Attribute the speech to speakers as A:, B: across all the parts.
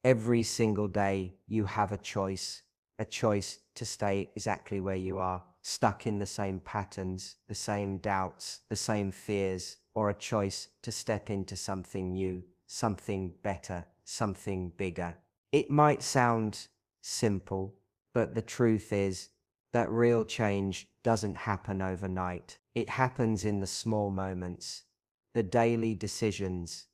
A: Every single day, you have a choice to stay exactly where you are, stuck in the same patterns, the same doubts, the same fears, or a choice to step into something new, something better, something bigger. It might sound simple, but the truth is that real change doesn't happen overnight. It happens in the small moments, the daily decisions,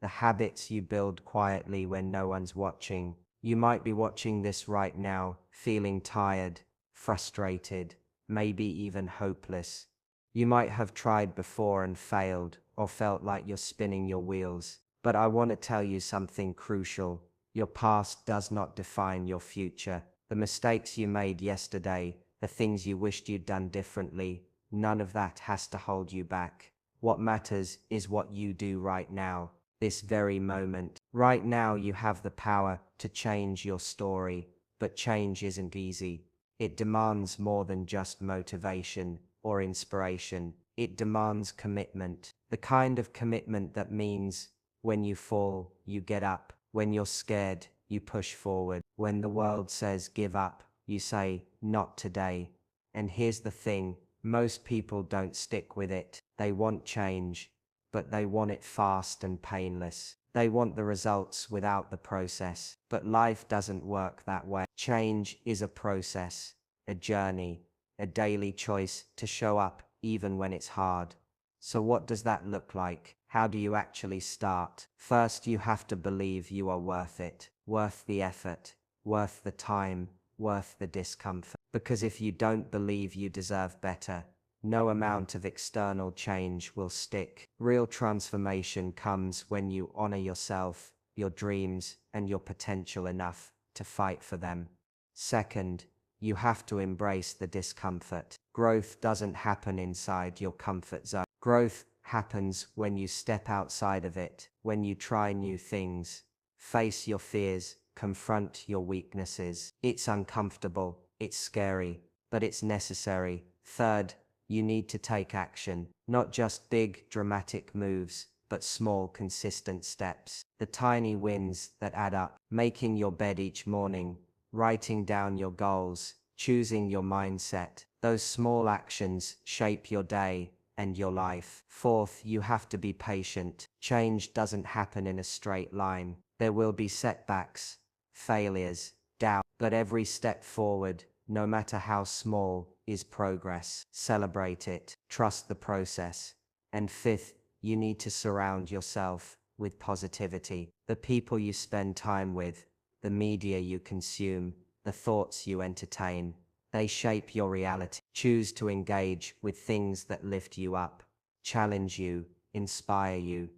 A: the habits you build quietly when no one's watching. You might be watching this right now, feeling tired, frustrated, maybe even hopeless. You might have tried before and failed, or felt like you're spinning your wheels. But I want to tell you something crucial. Your past does not define your future. The mistakes you made yesterday, the things you wished you'd done differently, none of that has to hold you back. What matters is what you do right now, this very moment. Right now you have the power to change your story, but change isn't easy. It demands more than just motivation or inspiration. It demands commitment. The kind of commitment that means when you fall, you get up. When you're scared, you push forward. When the world says give up, you say, not today. And here's the thing, most people don't stick with it. They want change, but they want it fast and painless. They want the results without the process. But life doesn't work that way. Change is a process, a journey, a daily choice to show up even when it's hard. So what does that look like? How do you actually start? First, you have to believe you are worth it, worth the effort, worth the time, worth the discomfort. Because if you don't believe you deserve better, no amount of external change will stick. Real transformation comes when you honor yourself, your dreams, and your potential enough to fight for them. Second, you have to embrace the discomfort. Growth doesn't happen inside your comfort zone. Growth happens when you step outside of it, when you try new things, face your fears, confront your weaknesses. It's uncomfortable, it's scary, but it's necessary. Third, you need to take action, not just big, dramatic moves, but small, consistent steps. The tiny wins that add up. Making your bed each morning, writing down your goals, choosing your mindset. Those small actions shape your day and your life. Fourth, you have to be patient. Change doesn't happen in a straight line. There will be setbacks, failures, doubt, but every step forward, no matter how small, is progress. Celebrate it. Trust the process. And fifth, you need to surround yourself with positivity. The people you spend time with, the media you consume, the thoughts you entertain, they shape your reality. Choose to engage with things that lift you up, challenge you, inspire you.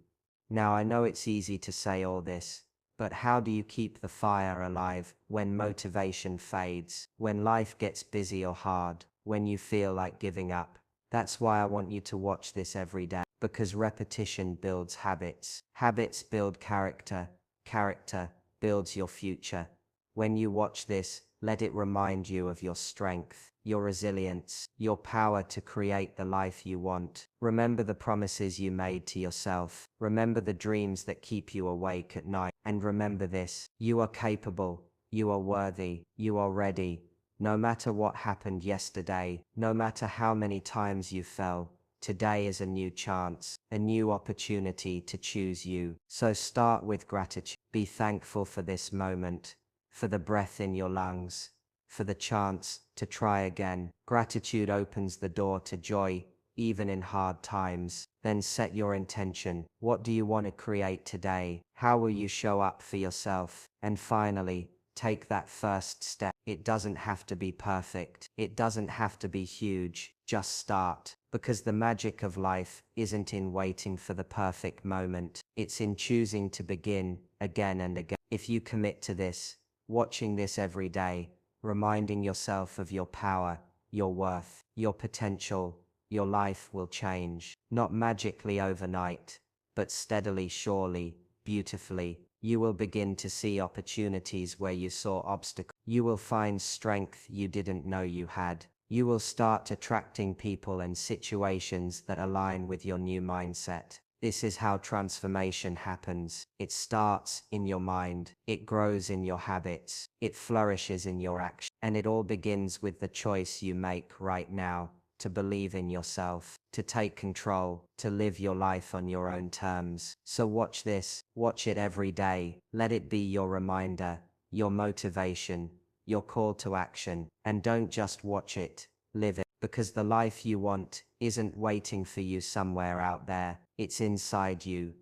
A: Now I know it's easy to say all this, but how do you keep the fire alive when motivation fades, when life gets busy or hard, when you feel like giving up? That's why I want you to watch this every day, because repetition builds habits. Habits build character. Character builds your future. When you watch this, let it remind you of your strength, your resilience, your power to create the life you want. Remember the promises you made to yourself. Remember the dreams that keep you awake at night. And remember this, you are capable, you are worthy, you are ready. No matter what happened yesterday, no matter how many times you fell, today is a new chance, a new opportunity to choose you. So start with gratitude. Be thankful for this moment, for the breath in your lungs, for the chance to try again. Gratitude opens the door to joy, even in hard times. Then set your intention. What do you want to create today? How will you show up for yourself? And finally, take that first step. It doesn't have to be perfect. It doesn't have to be huge. Just start. Because the magic of life isn't in waiting for the perfect moment. It's in choosing to begin again and again. If you commit to this, watching this every day, reminding yourself of your power, your worth, your potential, your life will change. Not magically overnight, but steadily, surely, beautifully. You will begin to see opportunities where you saw obstacles. You will find strength you didn't know you had. You will start attracting people and situations that align with your new mindset. This is how transformation happens. It starts in your mind, it grows in your habits, it flourishes in your action, and it all begins with the choice you make right now to believe in yourself, to take control, to live your life on your own terms. So watch this, watch it every day. Let it be your reminder, your motivation, your call to action. And don't just watch it, live it. Because the life you want isn't waiting for you somewhere out there. It's inside you,